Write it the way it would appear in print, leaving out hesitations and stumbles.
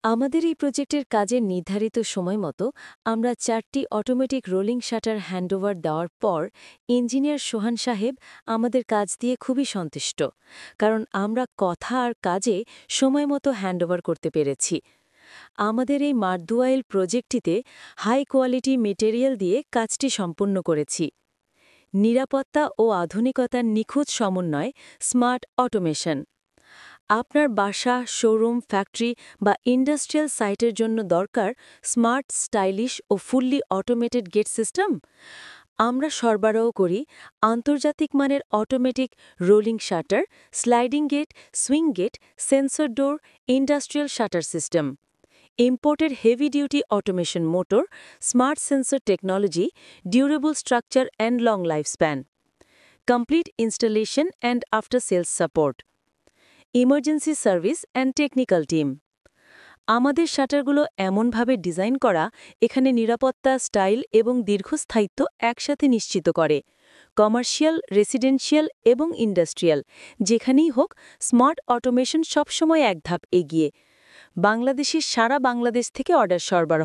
আমাদের এই প্রজেক্টের কাজের নির্ধারিত সময় মতো আমরা 4টি অটোমেটিক রোলিং শাটার হ্যান্ডওভার দেওয়ার পর ইঞ্জিনিয়ার সোহান সাহেব আমাদের কাজ দিয়ে খুবই সন্তুষ্ট, কারণ আমরা কথা আর কাজে সময় মতো হ্যান্ডওভার করতে পেরেছি। আমাদের এই মারদুয়াইল প্রজেক্টটিতে হাই কোয়ালিটি মেটেরিয়াল দিয়ে কাজটি সম্পূর্ণ করেছি। নিরাপত্তা ও আধুনিকতার নিখুঁত সমন্বয়, স্মার্ট অটোমেশন। আপনার বাসা, শোরুম, ফ্যাক্টরি বা ইন্ডাস্ট্রিয়াল সাইটের জন্য দরকার স্মার্ট, স্টাইলিশ ও ফুললি অটোমেটেড গেট সিস্টেম। আমরা সরবরাহ করি আন্তর্জাতিক মানের automatic rolling shutter, sliding gate, swing gate, sensor door, industrial shutter system, imported heavy duty automation motor, smart sensor technology, durable structure and long lifespan, complete installation and after sales support, emergency service and technical team. আমাদের শাটারগুলো এমনভাবে design করা এখানে নিরাপত্তা, style এবং দীর্ঘস্থায়িত্ব একসাথে নিশ্চিত করে। কমার্শিয়াল, রেসিডেন্সিয়াল এবং ইন্ডাস্ট্রিয়াল যেখানেই হোক, স্মার্ট অটোমেশন সবসময় এক ধাপ এগিয়ে। বাংলাদেশের সারা বাংলাদেশ থেকে অর্ডার সরবরাহ